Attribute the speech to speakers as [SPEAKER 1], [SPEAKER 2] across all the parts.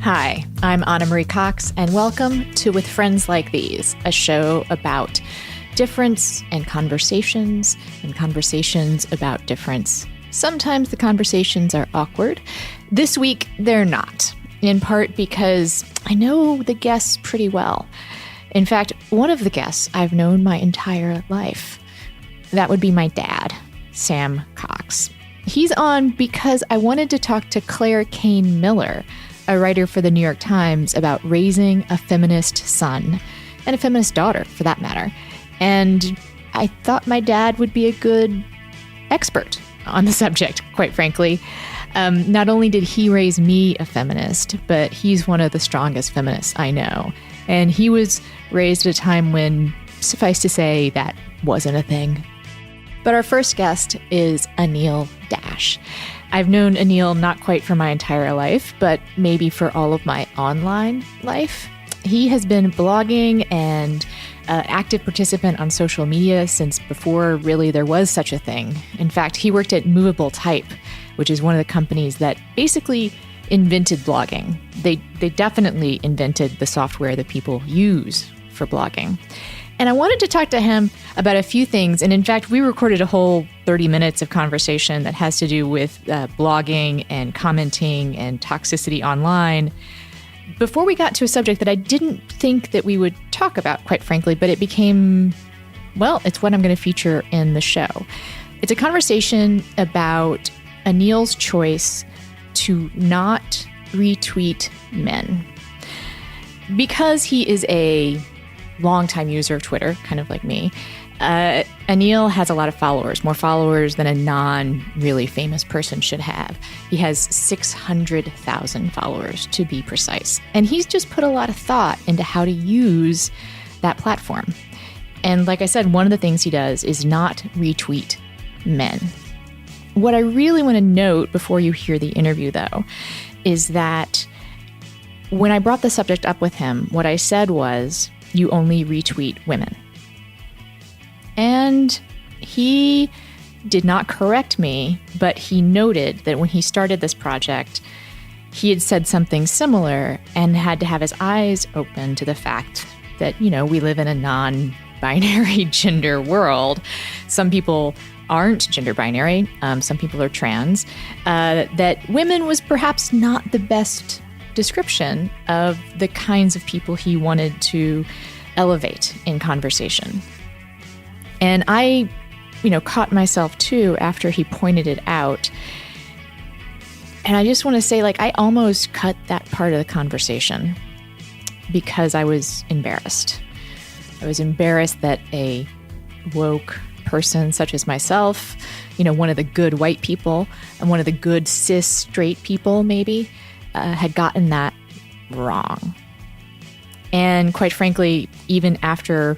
[SPEAKER 1] Hi, I'm Anna Marie Cox, and welcome to With Friends Like These, a show about difference and conversations about difference. Sometimes the conversations are awkward. This week, they're not, in part because I know the guests pretty well. In fact, one of the guests I've known my entire life. That would be my dad, Sam Cox. He's on because I wanted to talk to Claire Cain Miller, a writer for the New York Times, about raising a feminist son, and a feminist daughter, for that matter. And I thought my dad would be a good expert on the subject, quite frankly. Not only did he raise me a feminist, but he's one of the strongest feminists I know. And he was raised at a time when, suffice to say, that wasn't a thing. But our first guest is Anil Dash. I've known Anil not quite for my entire life, but maybe for all of my online life. He has been blogging and active participant on social media since before really there was such a thing. In fact, he worked at Movable Type, which is one of the companies that basically invented blogging. They definitely invented the software that people use for blogging. And I wanted to talk to him about a few things. And in fact, we recorded a whole 30 minutes of conversation that has to do with blogging and commenting and toxicity online before we got to a subject that I didn't think that we would talk about, quite frankly, but it became, well, it's what I'm going to feature in the show. It's a conversation about Anil's choice to not retweet men. Because he is a longtime user of Twitter, kind of like me, Anil has a lot of followers, more followers than a non-really famous person should have. He has 600,000 followers, to be precise. And he's just put a lot of thought into how to use that platform. And like I said, one of the things he does is not retweet men. What I really want to note before you hear the interview, though, is that when I brought the subject up with him, what I said was, you only retweet women. And he did not correct me, but he noted that when he started this project, he had said something similar and had to have his eyes open to the fact that, you know, we live in a non-binary gender world. Some people aren't gender binary. Some people are trans. That women was perhaps not the best description of the kinds of people he wanted to elevate in conversation. And I, caught myself too after he pointed it out. And I just want to say, I almost cut that part of the conversation because I was embarrassed. I was embarrassed that a woke person such as myself, one of the good white people and one of the good cis straight people maybe, had gotten that wrong. And quite frankly, even after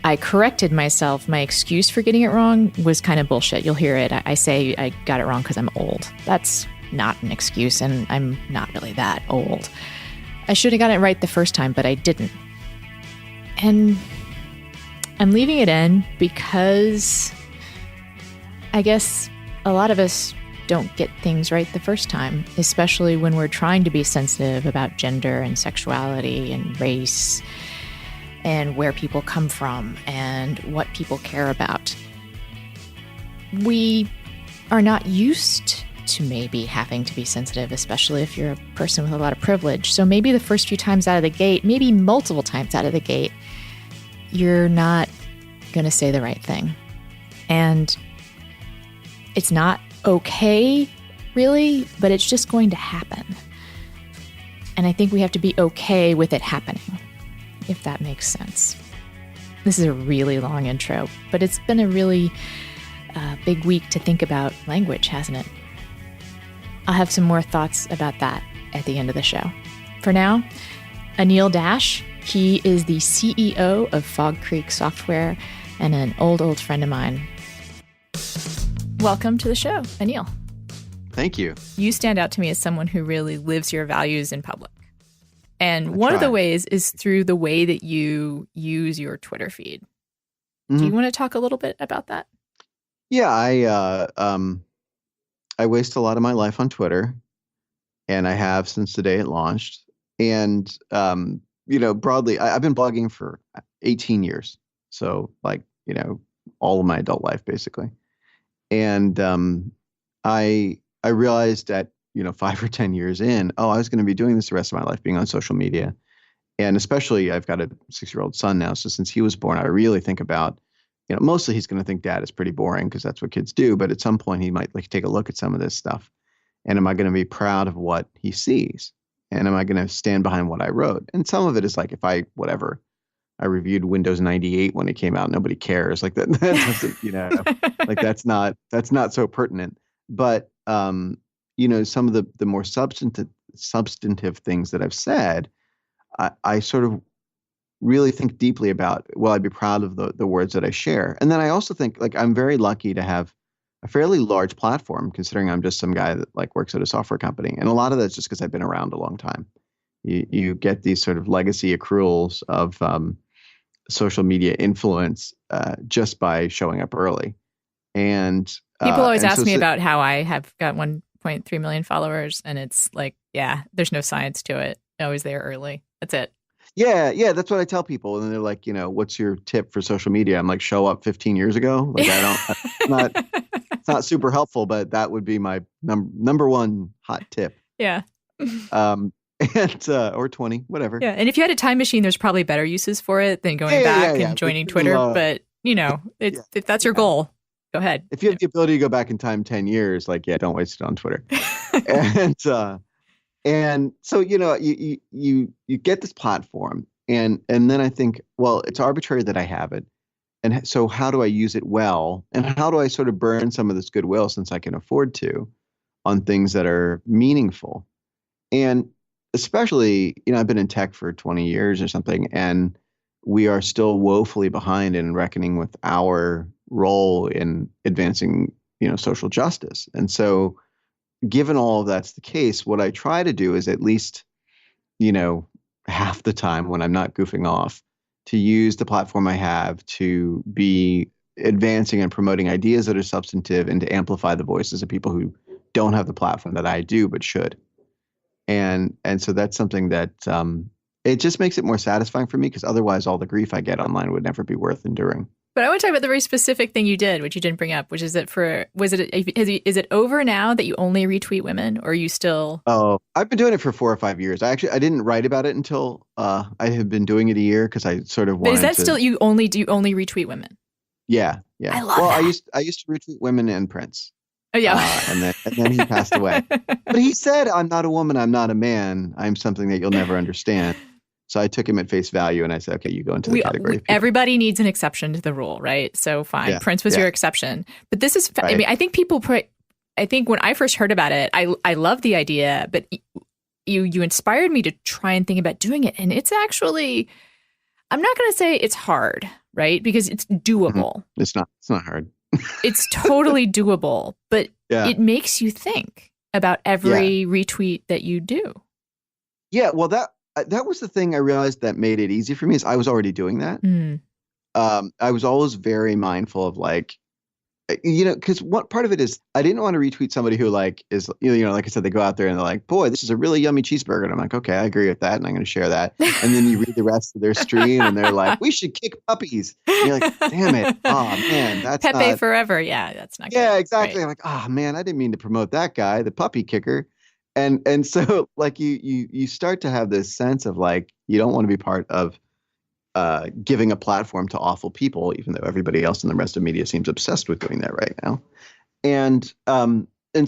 [SPEAKER 1] I corrected myself, my excuse for getting it wrong was kind of bullshit. You'll hear it. I say I got it wrong because I'm old. That's not an excuse, and I'm not really that old. I should have gotten it right the first time, but I didn't. And I'm leaving it in because I guess a lot of us don't get things right the first time, especially when we're trying to be sensitive about gender and sexuality and race and where people come from and what people care about. We are not used to maybe having to be sensitive, especially if you're a person with a lot of privilege. So maybe the first few times out of the gate, maybe multiple times out of the gate, you're not going to say the right thing. And it's not okay, really, but it's just going to happen. And I think we have to be okay with it happening, if that makes sense. This is a really long intro, but it's been a really big week to think about language, hasn't it? I'll have some more thoughts about that at the end of the show. For now, Anil Dash. He is the CEO of Fog Creek Software and an old friend of mine. Welcome to the show, Anil.
[SPEAKER 2] Thank you.
[SPEAKER 1] You stand out to me as someone who really lives your values in public. And one of the ways is through the way that you use your Twitter feed. Mm-hmm. Do you want to talk a little bit about that?
[SPEAKER 2] Yeah, I waste a lot of my life on Twitter. and I have since the day it launched. And broadly, I've been blogging for 18 years, so like all of my adult life basically. And I realized that 5 or 10 years in, oh, I was going to be doing this the rest of my life, being on social media. And especially, I've got a 6-year-old son now. So since he was born, I really think about, mostly he's going to think dad is pretty boring because that's what kids do. But at some point, he might like take a look at some of this stuff. And am I going to be proud of what he sees? And am I going to stand behind what I wrote? And some of it is like, if I reviewed Windows 98 when it came out, nobody cares. Like that doesn't, like that's not so pertinent. But, some of the more substantive things that I've said, I sort of really think deeply about, well, I'd be proud of the words that I share. And then I also think like I'm very lucky to have a fairly large platform, considering I'm just some guy that like works at a software company. And a lot of that's just because I've been around a long time. You get these sort of legacy accruals of social media influence just by showing up early. And
[SPEAKER 1] people always ask me about how I have got 1.3 million followers, and it's like, yeah, there's no science to it. Always there early. That's it.
[SPEAKER 2] Yeah, that's what I tell people. And they're like, what's your tip for social media? I'm like, show up 15 years ago. Like it's not super helpful, but that would be my number one hot tip.
[SPEAKER 1] Yeah.
[SPEAKER 2] And or 20, whatever.
[SPEAKER 1] Yeah, and if you had a time machine, there's probably better uses for it than going back and joining Twitter. But if that's your goal, go ahead.
[SPEAKER 2] If you have the ability to go back in time 10 years, like don't waste it on Twitter. and so you get this platform, and then I think, well, it's arbitrary that I have it, and so how do I use it well, and how do I sort of burn some of this goodwill, since I can afford to, on things that are meaningful. And especially, I've been in tech for 20 years or something, and we are still woefully behind in reckoning with our role in advancing, social justice. And so, given all of that's the case, what I try to do is at least, half the time when I'm not goofing off, to use the platform I have to be advancing and promoting ideas that are substantive, and to amplify the voices of people who don't have the platform that I do but should. And so that's something that it just makes it more satisfying for me, because otherwise all the grief I get online would never be worth enduring.
[SPEAKER 1] But I want to talk about the very specific thing you did, which you didn't bring up, which is that is it over now that you only retweet women, or are you still?
[SPEAKER 2] Oh, I've been doing it for 4 or 5 years. I didn't write about it until I had been doing it a year, because I sort of wanted.
[SPEAKER 1] But is that still you only retweet women?
[SPEAKER 2] Yeah.
[SPEAKER 1] I love that.
[SPEAKER 2] I used to retweet women and Prince.
[SPEAKER 1] Oh yeah.
[SPEAKER 2] And then he passed away. But he said, "I'm not a woman. I'm not a man. I'm something that you'll never understand." So I took him at face value, and I said, "Okay, you go into the category."
[SPEAKER 1] Everybody needs an exception to the rule, right? So fine, Prince was your exception, but this is. Right. I mean, I think I think when I first heard about it, I love the idea, but you inspired me to try and think about doing it, and it's actually, I'm not going to say it's hard, right? Because it's doable.
[SPEAKER 2] Mm-hmm. It's not hard.
[SPEAKER 1] It's totally doable, but it makes you think about every retweet that you do.
[SPEAKER 2] Yeah, well, that was the thing I realized that made it easy for me, is I was already doing that. I was always very mindful of like, because what part of it is I didn't want to retweet somebody who like is, like I said, they go out there and they're like, boy, this is a really yummy cheeseburger. And I'm like, okay, I agree with that. And I'm going to share that. And then you read the rest of their stream and they're like, we should kick puppies. And you're like, damn it. Oh man, that's
[SPEAKER 1] Pepe forever. Yeah, that's not good.
[SPEAKER 2] Yeah, exactly.
[SPEAKER 1] Right.
[SPEAKER 2] I'm like, oh man, I didn't mean to promote that guy, the puppy kicker. And so like you start to have this sense of like, you don't want to be part of giving a platform to awful people, even though everybody else in the rest of media seems obsessed with doing that right now. And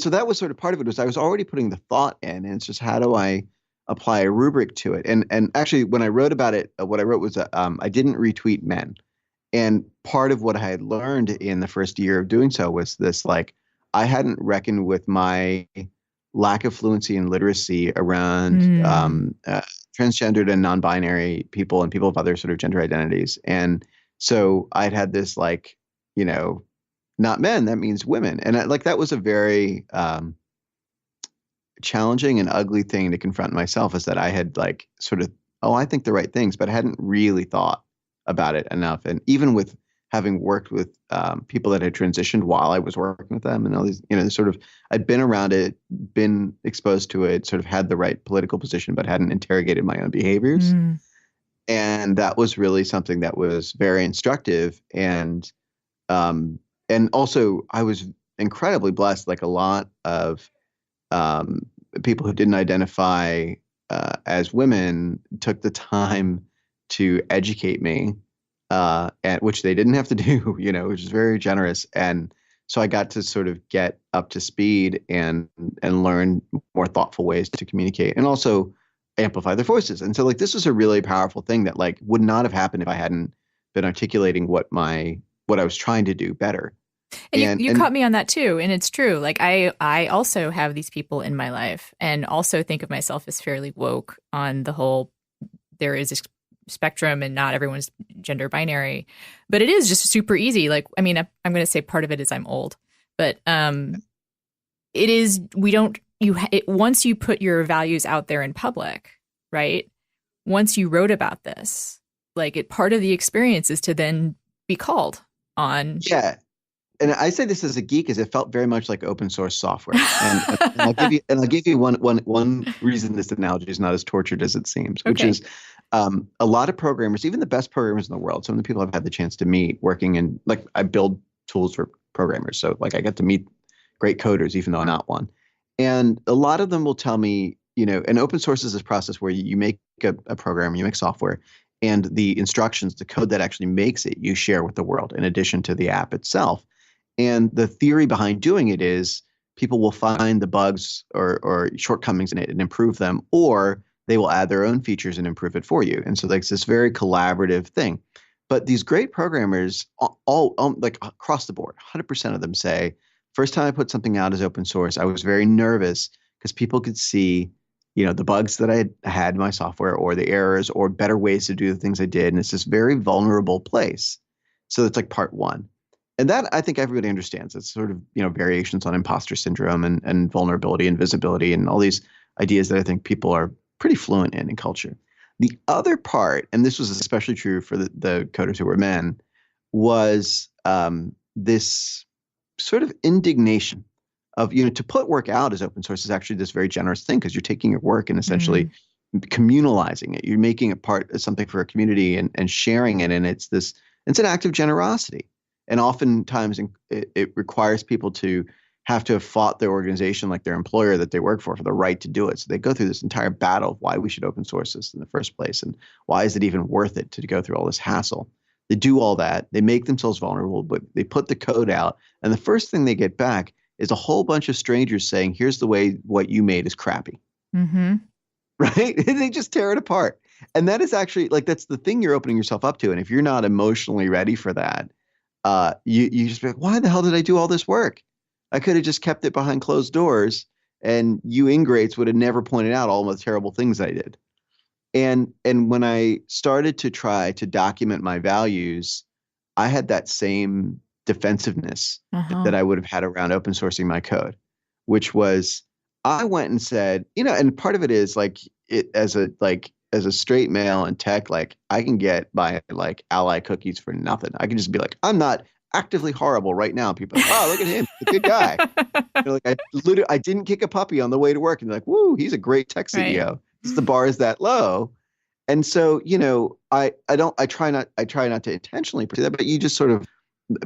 [SPEAKER 2] so that was sort of part of it, was I was already putting the thought in, and it's just, how do I apply a rubric to it? And actually, when I wrote about it, what I wrote was I didn't retweet men. And part of what I had learned in the first year of doing so was this, like, I hadn't reckoned with my lack of fluency and literacy around transgendered and non-binary people and people of other sort of gender identities. And so I'd had this like, not men, that means women. And that was a very challenging and ugly thing to confront myself, is that I had like sort of, I think the right things, but I hadn't really thought about it enough. And even with having worked with people that had transitioned while I was working with them, and all these, sort of, I'd been around it, been exposed to it, sort of had the right political position, but hadn't interrogated my own behaviors.
[SPEAKER 1] Mm.
[SPEAKER 2] And that was really something that was very instructive. And also I was incredibly blessed. Like a lot of people who didn't identify as women took the time to educate me, and which they didn't have to do, which is very generous. And so I got to sort of get up to speed and learn more thoughtful ways to communicate and also amplify their voices. And so like this was a really powerful thing that like would not have happened if I hadn't been articulating what I was trying to do better.
[SPEAKER 1] And you caught me on that too. And it's true. Like I also have these people in my life and also think of myself as fairly woke on the whole, there is a spectrum and not everyone's gender binary, but it is just super easy. Like, I mean, I'm going to say part of it is I'm old, but it is, once you put your values out there in public, right? Once you wrote about this, like part of the experience is to then be called on.
[SPEAKER 2] Yeah. And I say this as a geek, as it felt very much like open source software. And I'll give you one reason this analogy is not as tortured as it seems, which is a lot of programmers, even the best programmers in the world, some of the people I've had the chance to meet working in, like, I build tools for programmers. So like I get to meet great coders, even though I'm not one. And a lot of them will tell me, and open source is this process where you make a program, you make software, and the instructions, the code that actually makes it, you share with the world in addition to the app itself. And the theory behind doing it is people will find the bugs or shortcomings in it and improve them, or they will add their own features and improve it for you. And so like it's this very collaborative thing. But these great programmers, all like across the board, 100% of them say, first time I put something out as open source, I was very nervous because people could see, the bugs that I had in my software or the errors or better ways to do the things I did. And it's this very vulnerable place. So it's like part one. And that I think everybody understands. It's sort of, variations on imposter syndrome and vulnerability and visibility and all these ideas that I think people are pretty fluent in culture. The other part, and this was especially true for the coders who were men, was this sort of indignation of, to put work out as open source is actually this very generous thing because you're taking your work and essentially communalizing it. You're making it part of something for a community and sharing it. And it's an act of generosity. And oftentimes it requires people to have fought their organization, like their employer that they work for the right to do it. So they go through this entire battle of why we should open source this in the first place. And why is it even worth it to go through all this hassle? They do all that. They make themselves vulnerable, but they put the code out. And the first thing they get back is a whole bunch of strangers saying, here's the way what you made is crappy.
[SPEAKER 1] Mm-hmm.
[SPEAKER 2] Right? They just tear it apart. And that is actually like, that's the thing you're opening yourself up to. And if you're not emotionally ready for that, you just be like, why the hell did I do all this work? I could have just kept it behind closed doors and you ingrates would have never pointed out all the terrible things I did. And when I started to try to document my values, I had that same defensiveness that I would have had around open sourcing my code, which was I went and said, and part of it is like as a straight male in tech, like I can get by like Ally cookies for nothing. I can just be like, I'm not actively horrible right now. People are like, wow, look at him, a good guy. I didn't kick a puppy on the way to work, and they're like, woo, he's a great tech CEO. Right. The bar is that low, and so I try not to intentionally pursue that, but you just sort of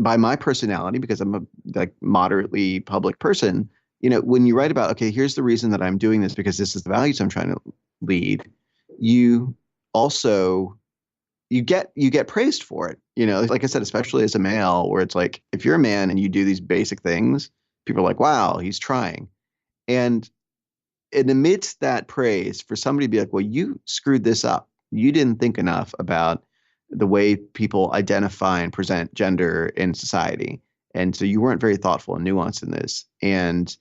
[SPEAKER 2] by my personality, because I'm a like moderately public person, when you write about, okay, here's the reason that I'm doing this because this is the values I'm trying to lead. You also you get praised for it. Like I said, especially as a male, where it's like if you're a man and you do these basic things, people are like, wow, he's trying. And amidst that praise, for somebody to be like, well, you screwed this up. You didn't think enough about the way people identify and present gender in society. And so you weren't very thoughtful and nuanced in this. And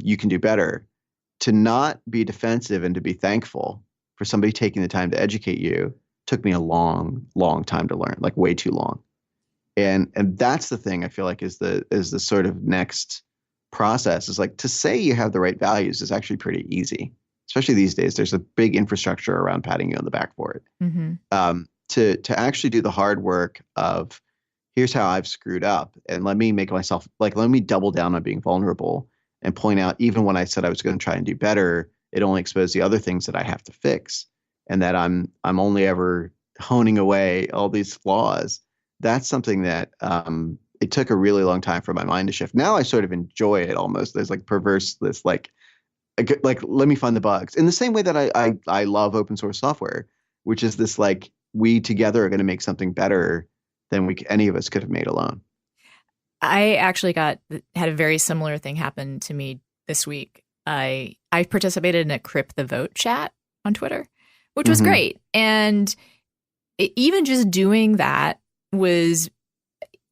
[SPEAKER 2] you can do better. To not be defensive and to be thankful for somebody taking the time to educate you took me a long, long time to learn, like way too long. And that's the thing I feel like is the sort of next process is like to say you have the right values is actually pretty easy, especially these days. There's a big infrastructure around patting you on the back for it.
[SPEAKER 1] Mm-hmm.
[SPEAKER 2] To actually do the hard work of, here's how I've screwed up, and let me make myself like let me double down on being vulnerable and point out even when I said I was going to try and do better, it only exposed the other things that I have to fix, and that I'm only ever honing away all these flaws. That's something that it took a really long time for my mind to shift. Now I sort of enjoy it almost. There's like perverse this like let me find the bugs in the same way that I love open source software, which is this like we together are going to make something better than any of us could have made alone.
[SPEAKER 1] I actually had a very similar thing happen to me this week. I participated in a Crip the Vote chat on Twitter, which was great. And even just doing that was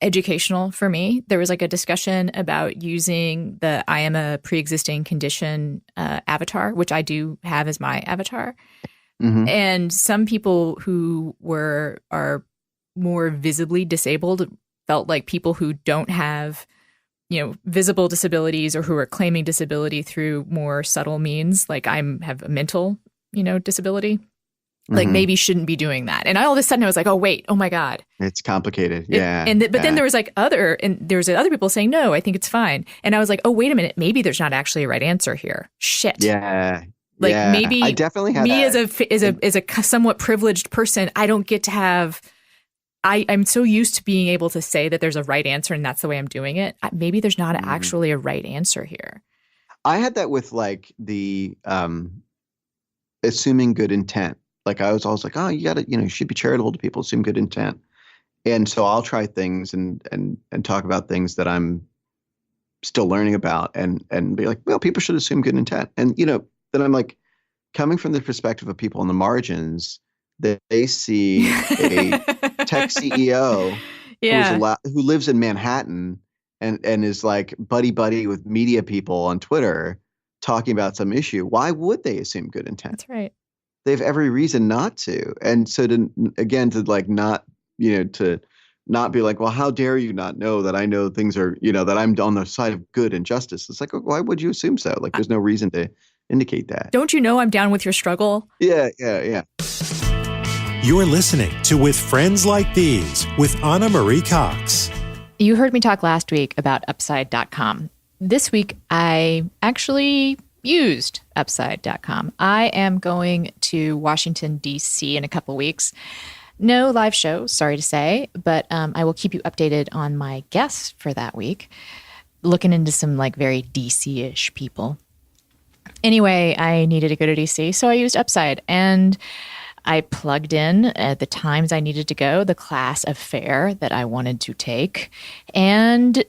[SPEAKER 1] educational for me. There was like a discussion about using the I am a pre-existing condition avatar, which I do have as my avatar. And some people who are more visibly disabled felt like people who don't have, visible disabilities or who are claiming disability through more subtle means, like have a mental, disability, like maybe shouldn't be doing that. And all of a sudden I was like, oh, wait, oh my God.
[SPEAKER 2] It's complicated. Yeah.
[SPEAKER 1] But then there was other people saying, no, I think it's fine. And I was like, oh, wait a minute. Maybe there's not actually a right answer here. Shit.
[SPEAKER 2] Yeah.
[SPEAKER 1] Like maybe
[SPEAKER 2] I definitely have
[SPEAKER 1] me as a somewhat privileged person, I don't get to have. I'm so used to being able to say that there's a right answer and that's the way I'm doing it. Maybe there's not actually a right answer here.
[SPEAKER 2] I had that with like the assuming good intent. Like I was always like, oh, you gotta, you should be charitable to people, assume good intent. And so I'll try things and talk about things that I'm still learning about and be like, well, people should assume good intent. And, then I'm like, coming from the perspective of people on the margins, that they see a tech CEO who lives in Manhattan and is like buddy with media people on Twitter talking about some issue. Why would they assume good intent?
[SPEAKER 1] That's right.
[SPEAKER 2] They have every reason not to. And so to not be like, well, how dare you not know that I know things are, that I'm on the side of good and justice. It's like, why would you assume so? Like, there's no reason to indicate that.
[SPEAKER 1] Don't you know I'm down with your struggle?
[SPEAKER 2] Yeah.
[SPEAKER 3] You're listening to With Friends Like These with Anna Marie Cox.
[SPEAKER 1] You heard me talk last week about Upside.com. This week, I actually used Upside.com. I am going to Washington, D.C. in a couple weeks. No live show, sorry to say, but I will keep you updated on my guests for that week, looking into some like very DC-ish people. Anyway, I needed to go to DC, so I used Upside, and I plugged in at the times I needed to go, the class of fare that I wanted to take, and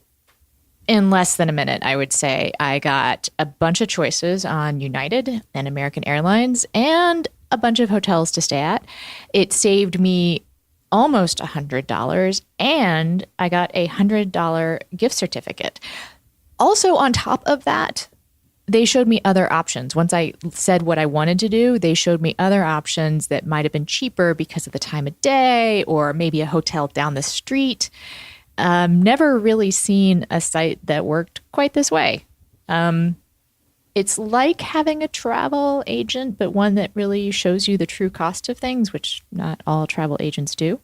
[SPEAKER 1] in less than a minute, I would say, I got a bunch of choices on United and American Airlines and a bunch of hotels to stay at. It saved me almost $100, and I got a $100 gift certificate. Also, on top of that, they showed me other options. Once I said what I wanted to do, they showed me other options that might have been cheaper because of the time of day or maybe a hotel down the street. Never really seen a site that worked quite this way. It's like having a travel agent, but one that really shows you the true cost of things, which not all travel agents do.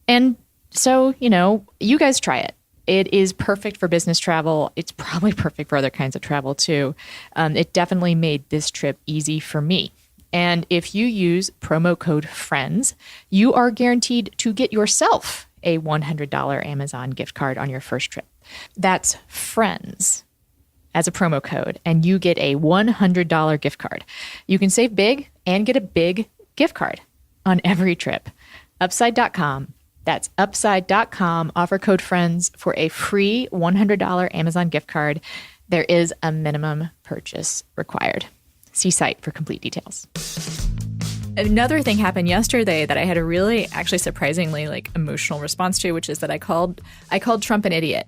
[SPEAKER 1] And so, you guys try it. It is perfect for business travel. It's probably perfect for other kinds of travel too. It definitely made this trip easy for me. And if you use promo code FRIENDS, you are guaranteed to get yourself a $100 Amazon gift card on your first trip. That's FRIENDS as a promo code, and you get a $100 gift card. You can save big and get a big gift card on every trip. Upside.com. That's Upside.com. Offer code FRIENDS for a free $100 Amazon gift card. There is a minimum purchase required. See site for complete details. Another thing happened yesterday that I had a really, actually surprisingly emotional response to, which is that I called Trump an idiot.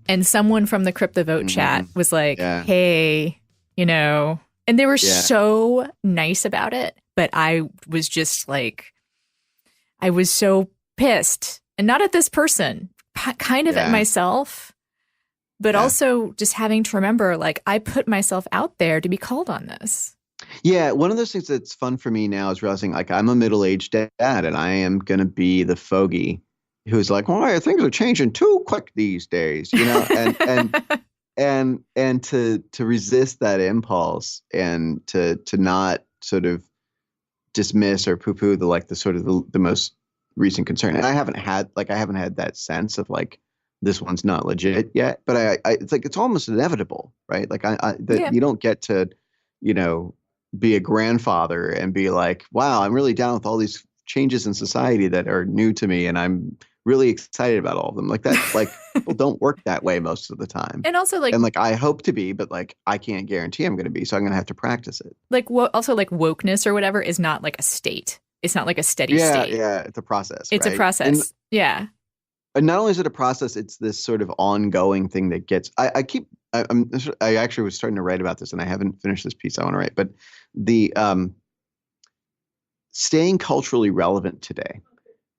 [SPEAKER 1] And someone from the Crip the Vote chat was like, hey, and they were so nice about it. But I was just like, I was so pissed, and not at this person, kind of at myself, but also just having to remember, I put myself out there to be called on this.
[SPEAKER 2] Yeah, one of those things that's fun for me now is realizing I'm a middle-aged dad, and I am going to be the fogey who's like, "Well, things are changing too quick these days," and to resist that impulse and to not sort of dismiss or poo-poo the most recent concern. And I haven't had that sense of like this one's not legit yet, but I it's like it's almost inevitable, right? Like that you don't get to, be a grandfather and be like, wow, I'm really down with all these changes in society that are new to me, and I'm really excited about all of them. Like that, like people don't work that way most of the time.
[SPEAKER 1] And also
[SPEAKER 2] I hope to be, but like I can't guarantee I'm going to be, so I'm going to have to practice it.
[SPEAKER 1] Also wokeness or whatever is not like a state. It's not like a steady state.
[SPEAKER 2] Yeah, it's a process.
[SPEAKER 1] It's
[SPEAKER 2] right?
[SPEAKER 1] a process.
[SPEAKER 2] And not only is it a process, it's this sort of ongoing thing that gets. I actually was starting to write about this, and I haven't finished this piece I want to write. But the staying culturally relevant today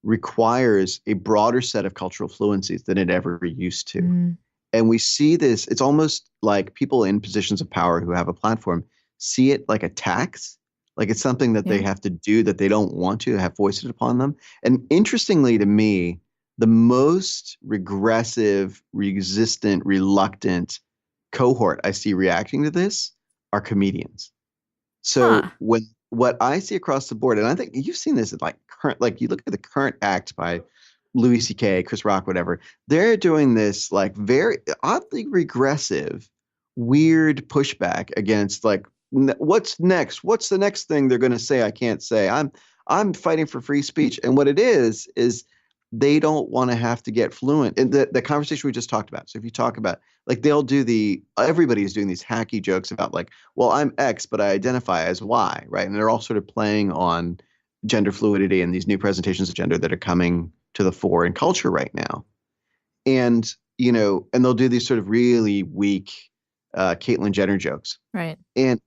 [SPEAKER 2] requires a broader set of cultural fluencies than it ever used to. Mm. And we see this. It's almost like people in positions of power who have a platform see it like a tax. Like it's something that they have to do that they don't want to have foisted upon them. And interestingly to me, the most regressive, resistant, reluctant cohort I see reacting to this are comedians. So when what I see across the board, and I think you've seen this at like you look at the current act by Louis C.K., Chris Rock, whatever, they're doing this like very oddly regressive, weird pushback against like, what's next? What's the next thing they're going to say I can't say? I'm fighting for free speech. And what it is they don't want to have to get fluent in the conversation we just talked about. So if you talk about like everybody's doing these hacky jokes about like, well, I'm X, but I identify as Y, right? And they're all sort of playing on gender fluidity and these new presentations of gender that are coming to the fore in culture right now. And, and they'll do these sort of really weak Caitlyn Jenner jokes.
[SPEAKER 1] Right.
[SPEAKER 2] And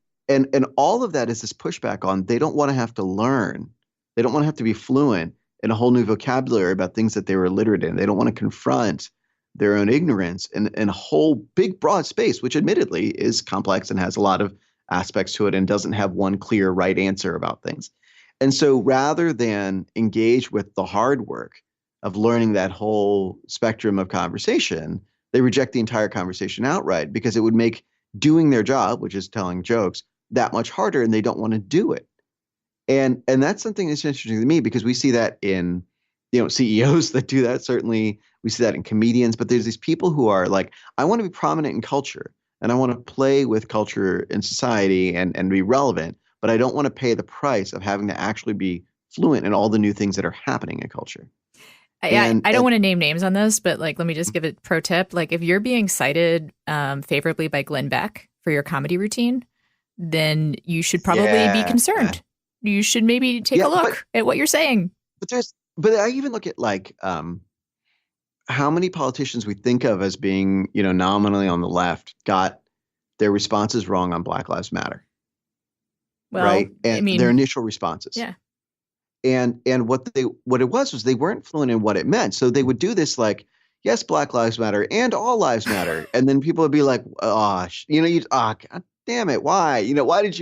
[SPEAKER 2] all of that is this pushback on they don't want to have to learn. They don't want to have to be fluent in a whole new vocabulary about things that they were illiterate in. They don't want to confront their own ignorance in a whole big, broad space, which admittedly is complex and has a lot of aspects to it and doesn't have one clear right answer about things. And so rather than engage with the hard work of learning that whole spectrum of conversation, they reject the entire conversation outright because it would make doing their job, which is telling jokes, that much harder, and they don't want to do it. And that's something that's interesting to me because we see that in, CEOs that do that. Certainly we see that in comedians, but there's these people who are like, I want to be prominent in culture and I want to play with culture in society and be relevant, but I don't want to pay the price of having to actually be fluent in all the new things that are happening in culture.
[SPEAKER 1] I don't want to name names on this, but like, let me just give a pro tip. Like if you're being cited favorably by Glenn Beck for your comedy routine, then you should probably be concerned. You should maybe take a look at what you're saying.
[SPEAKER 2] But I even look at like how many politicians we think of as being, nominally on the left got their responses wrong on Black Lives Matter.
[SPEAKER 1] Well,
[SPEAKER 2] right. And their initial responses.
[SPEAKER 1] Yeah.
[SPEAKER 2] And what it was they weren't fluent in what it meant. So they would do this like, yes, Black Lives Matter and all lives matter. And then people would be like, God damn it. Why? Why did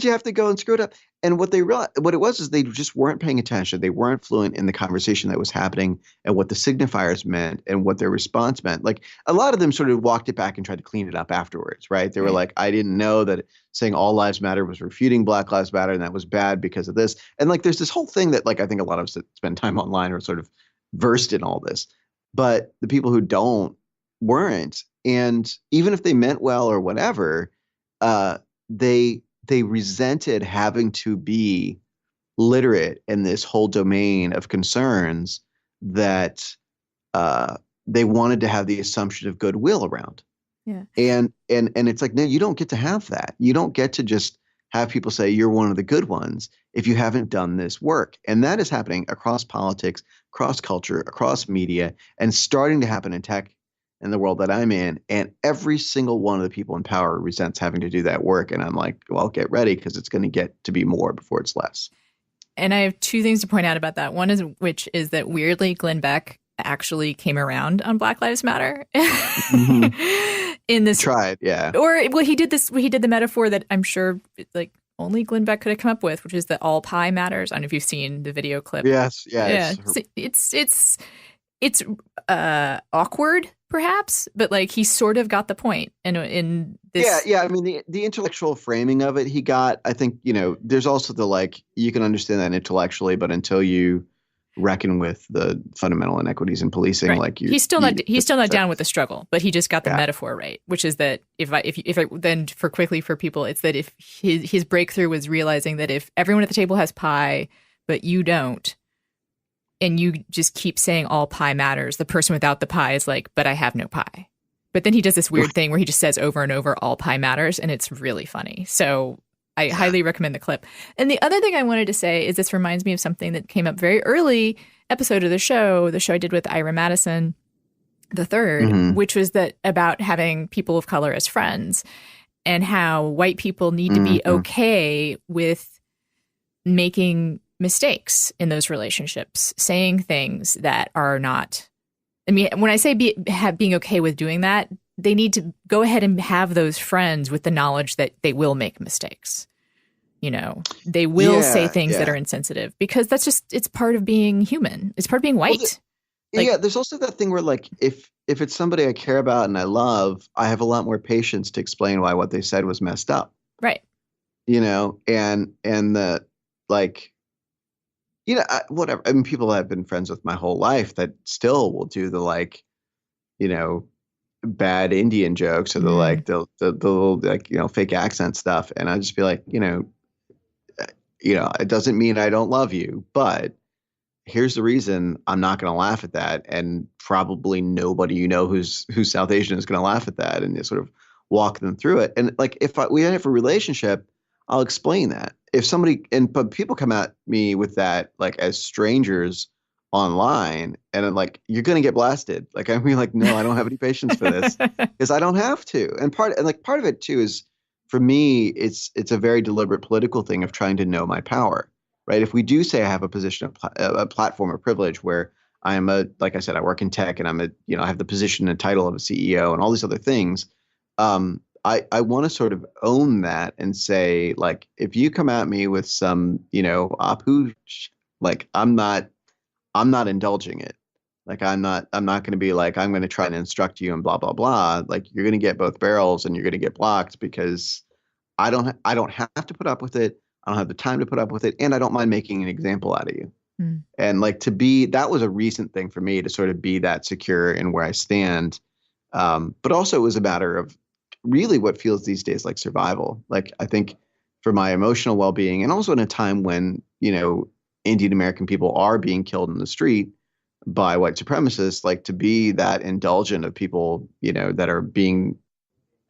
[SPEAKER 2] you have to go and screw it up? And what it was is they just weren't paying attention. They weren't fluent in the conversation that was happening and what the signifiers meant and what their response meant. Like a lot of them sort of walked it back and tried to clean it up afterwards, right? They were like, I didn't know that saying all lives matter was refuting Black Lives Matter and that was bad because of this. And like there's this whole thing that like I think a lot of us that spend time online are sort of versed in all this. But the people who weren't. And even if they meant well or whatever, they resented having to be literate in this whole domain of concerns that they wanted to have the assumption of goodwill around.
[SPEAKER 1] Yeah.
[SPEAKER 2] And it's like, no, you don't get to have that. You don't get to just have people say you're one of the good ones if you haven't done this work. And that is happening across politics, across culture, across media, and starting to happen in tech in the world that I'm in. And every single one of the people in power resents having to do that work. And I'm like, well, get ready because it's going to get to be more before it's less.
[SPEAKER 1] And I have two things to point out about that. One is that weirdly, Glenn Beck actually came around on Black Lives Matter.
[SPEAKER 2] Mm-hmm.
[SPEAKER 1] In this
[SPEAKER 2] tried, yeah.
[SPEAKER 1] Or well, he did the metaphor that I'm sure like only Glenn Beck could have come up with, which is that all pie matters. I don't know if you've seen the video clip.
[SPEAKER 2] Yes, yeah.
[SPEAKER 1] It's awkward, perhaps, but like he sort of got the point. And in this,
[SPEAKER 2] yeah. I mean, the intellectual framing of it, he got. I think there's also the like you can understand that intellectually, but until you reckon with the fundamental inequities in policing,
[SPEAKER 1] right.
[SPEAKER 2] like
[SPEAKER 1] he's still not down with the struggle, but he just got the metaphor right, which is that if I then for people, it's that if his breakthrough was realizing that if everyone at the table has pie, but you don't, and you just keep saying all pie matters, the person without the pie is like, but I have no pie. But then he does this weird thing where he just says over and over, all pie matters, and it's really funny. So I highly recommend the clip. And the other thing I wanted to say is this reminds me of something that came up very early episode of the show I did with Ira Madison the third, which was that about having people of color as friends and how white people need to be okay with making mistakes in those relationships, saying things that are not. I mean, when I say being okay with doing that, they need to go ahead and have those friends with the knowledge that they will make mistakes. They will say things that are insensitive because it's part of being human. It's part of being white.
[SPEAKER 2] Well, there's also that thing where like, if it's somebody I care about and I love, I have a lot more patience to explain why what they said was messed up.
[SPEAKER 1] Right.
[SPEAKER 2] And the like, whatever. I mean, people I've been friends with my whole life that still will do the like, bad Indian jokes or the like the little like fake accent stuff, and I just be like, it doesn't mean I don't love you, but here's the reason I'm not going to laugh at that, and probably nobody who's South Asian is going to laugh at that, and just sort of walk them through it. And like if we have a relationship, I'll explain that. If somebody but people come at me with that like as strangers online, and I'm like, you're gonna get blasted. Like I'm like, no, I don't have any patience for this because I don't have to. And part of it too is for me, it's a very deliberate political thing of trying to know my power, right? If we do say I have a position of a platform of privilege where I'm like I said, I work in tech and I have the position and title of a CEO and all these other things. I want to sort of own that and say, like, if you come at me with some, apu, like I'm not indulging it. Like I'm not going to be like, I'm going to try and instruct you and blah, blah, blah. Like you're going to get both barrels and you're going to get blocked because I don't have to put up with it. I don't have the time to put up with it. And I don't mind making an example out of you. And like that was a recent thing for me to sort of be that secure in where I stand. But also it was a matter of really what feels these days like survival. Like I think for my emotional well-being, and also in a time when, Indian American people are being killed in the street by white supremacists, like to be that indulgent of people, that are being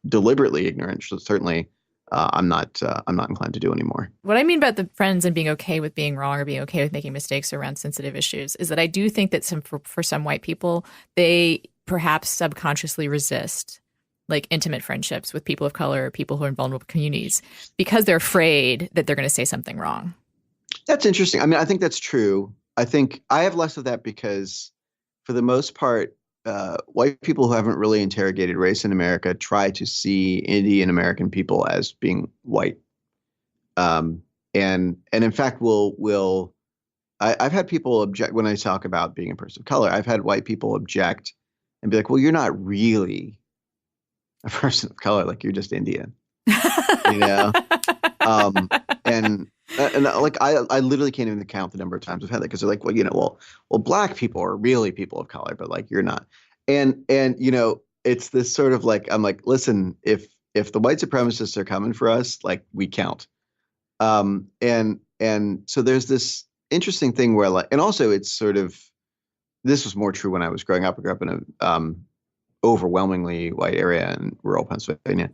[SPEAKER 2] deliberately ignorant. So certainly I'm not inclined to do anymore.
[SPEAKER 1] What I mean about the friends and being okay with being wrong or being okay with making mistakes around sensitive issues is that I do think that for some white people, they perhaps subconsciously resist like intimate friendships with people of color or people who are in vulnerable communities because they're afraid that they're going to say something wrong.
[SPEAKER 2] That's interesting. I mean, I think that's true. I think I have less of that because for the most part, white people who haven't really interrogated race in America try to see Indian American people as being white. And in fact, I've had people object when I talk about being a person of color. I've had white people object and be like, well, you're not really a person of color. Like you're just Indian, And like I literally can't even count the number of times I've had that because they're like, well, black people are really people of color, but like you're not. And it's this sort of like I'm like, listen, if the white supremacists are coming for us, like we count. And so there's this interesting thing where like, and also it's sort of this was more true when I was growing up. I grew up in a overwhelmingly white area in rural Pennsylvania.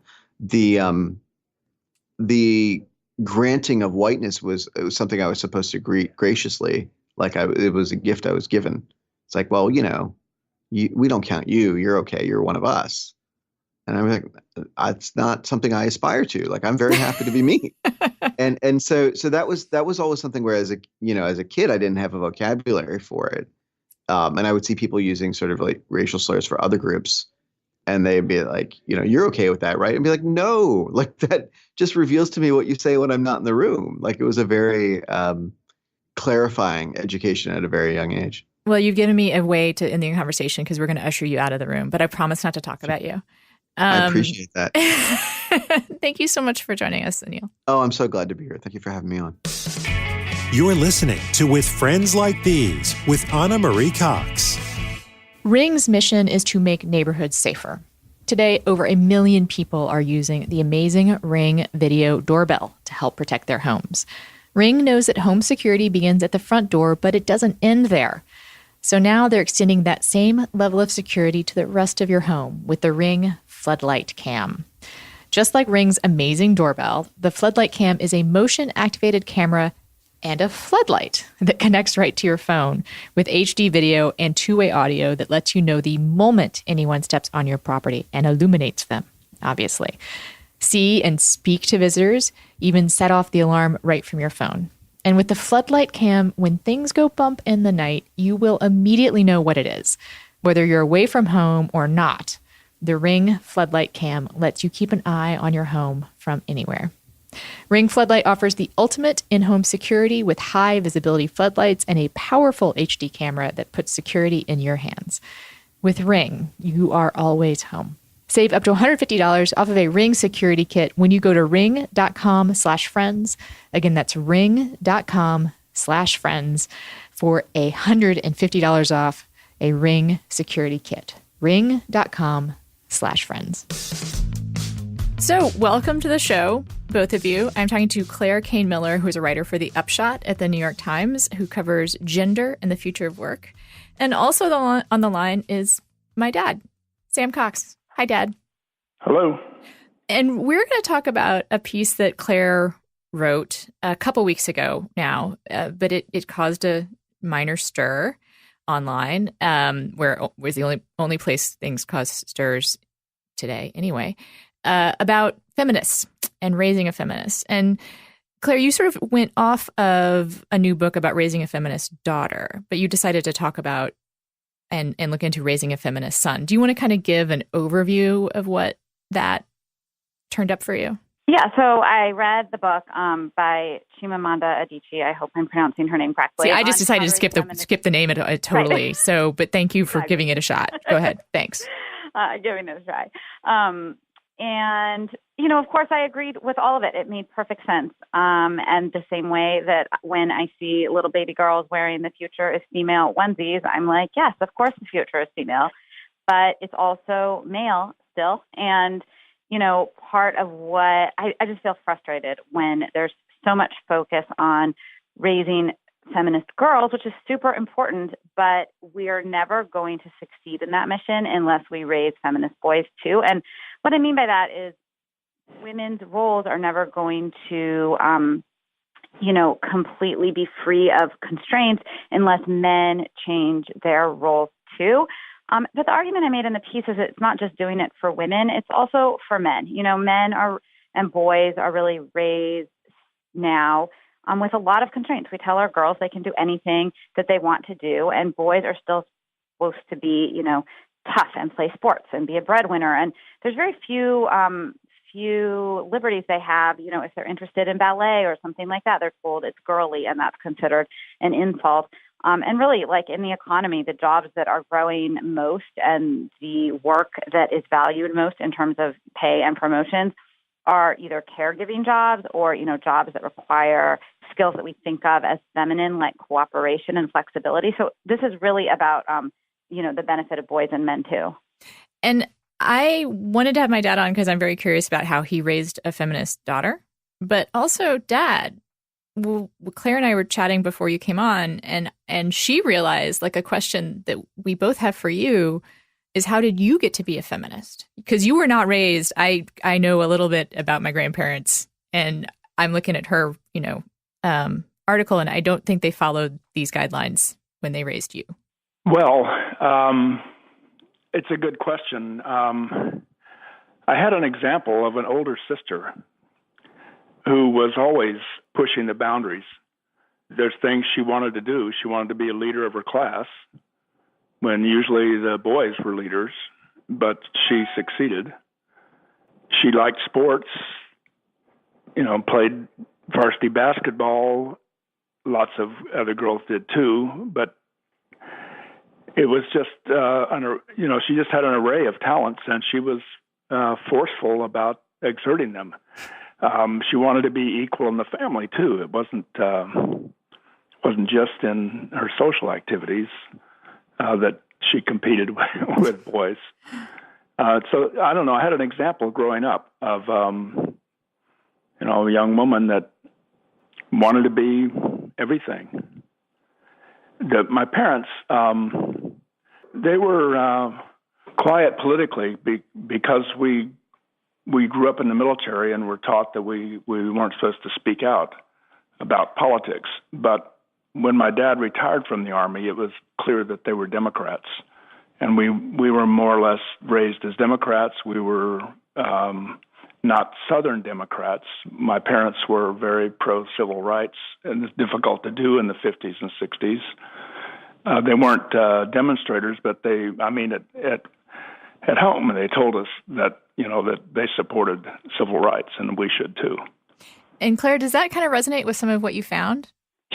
[SPEAKER 2] The granting of whiteness was something I was supposed to greet graciously. Like it was a gift I was given. It's like, well, we don't count you. You're okay. You're one of us. And I'm like, it's not something I aspire to. Like, I'm very happy to be me. and so that was always something where as a kid, I didn't have a vocabulary for it. And I would see people using sort of like racial slurs for other groups. And they'd be like, you're okay with that, right? And be like, no, like that just reveals to me what you say when I'm not in the room. Like it was a very clarifying education at a very young age.
[SPEAKER 1] Well, you've given me a way to end the conversation because we're going to usher you out of the room, but I promise not to talk about you.
[SPEAKER 2] I appreciate that.
[SPEAKER 1] Thank you so much for joining us, Anil.
[SPEAKER 2] Oh, I'm so glad to be here. Thank you for having me on.
[SPEAKER 3] You're listening to With Friends Like These with Anna Marie Cox.
[SPEAKER 1] Ring's mission is to make neighborhoods safer. Today, over 1 million people are using the amazing Ring video doorbell to help protect their homes. Ring knows that home security begins at the front door, but it doesn't end there. So now they're extending that same level of security to the rest of your home with the Ring Floodlight Cam. Just like Ring's amazing doorbell, the Floodlight Cam is a motion-activated camera and a floodlight that connects right to your phone with HD video and two-way audio that lets you know the moment anyone steps on your property and illuminates them, obviously. See and speak to visitors, even set off the alarm right from your phone. And with the Floodlight Cam, when things go bump in the night, you will immediately know what it is. Whether you're away from home or not, the Ring Floodlight Cam lets you keep an eye on your home from anywhere. Ring Floodlight offers the ultimate in-home security with high visibility floodlights and a powerful HD camera that puts security in your hands. With Ring, you are always home. Save up to $150 off of a Ring security kit when you go to ring.com/friends. Again, that's ring.com/friends for $150 off a Ring security kit. ring.com/friends. So, welcome to the show, both of you. I'm talking to Claire Kane Miller, who is a writer for The Upshot at the New York Times, who covers gender and the future of work. And also on the line is my dad, Sam Cox. Hi, Dad.
[SPEAKER 4] Hello.
[SPEAKER 1] And we're going to talk about a piece that Claire wrote a couple weeks ago now, but it caused a minor stir online, where it was the only place things cause stirs today anyway. About feminists and raising a feminist. And Claire, you sort of went off of a new book about raising a feminist daughter, but you decided to talk about and look into raising a feminist son. Do you want to kind of give an overview of what that turned up for you?
[SPEAKER 5] Yeah, so I read the book by Chimamanda Adichie. I hope I'm pronouncing her name correctly.
[SPEAKER 1] See, I just decided to skip the name totally. Right. So, but thank you for giving it a shot. Go ahead. Thanks.
[SPEAKER 5] Giving it a try. And, of course, I agreed with all of it. It made perfect sense. And the same way that when I see little baby girls wearing the future is female onesies, I'm like, yes, of course the future is female. But it's also male still. And, part of what I just feel frustrated when there's so much focus on raising feminist girls, which is super important, but we are never going to succeed in that mission unless we raise feminist boys too. And what I mean by that is women's roles are never going to, completely be free of constraints unless men change their roles too. But the argument I made in the piece is it's not just doing it for women, it's also for men. Men and boys are really raised now with a lot of constraints. We tell our girls they can do anything that they want to do, and boys are still supposed to be, tough and play sports and be a breadwinner. And there's very few liberties they have. If they're interested in ballet or something like that, they're told it's girly, and that's considered an insult. And really, like in the economy, the jobs that are growing most and the work that is valued most in terms of pay and promotions are either caregiving jobs or, jobs that require skills that we think of as feminine, like cooperation and flexibility. So this is really about, the benefit of boys and men too.
[SPEAKER 1] And I wanted to have my dad on because I'm very curious about how he raised a feminist daughter, but also Dad. Well, Claire and I were chatting before you came on, and she realized, like, a question that we both have for you is, how did you get to be a feminist? Because you were not raised. I know a little bit about my grandparents, and I'm looking at her, article, and I don't think they followed these guidelines when they raised you.
[SPEAKER 4] Well, it's a good question. I had an example of an older sister who was always pushing the boundaries. There's things she wanted to do. She wanted to be a leader of her class when usually the boys were leaders. but she succeeded. She liked sports, played varsity basketball. Lots of other girls did too, but it was just, she just had an array of talents, and she was forceful about exerting them. She wanted to be equal in the family too. It wasn't just in her social activities that she competed with boys. So I don't know. I had an example growing up of, a young woman that wanted to be everything. My parents, they were quiet politically because we grew up in the military and were taught that we weren't supposed to speak out about politics. But when my dad retired from the Army, it was clear that they were Democrats. And we were more or less raised as Democrats. We were not Southern Democrats. My parents were very pro-civil rights, and it's difficult to do in the 50s and 60s. They weren't demonstrators, but at home, they told us that, that they supported civil rights, and we should too.
[SPEAKER 1] And Claire, does that kind of resonate with some of what you found?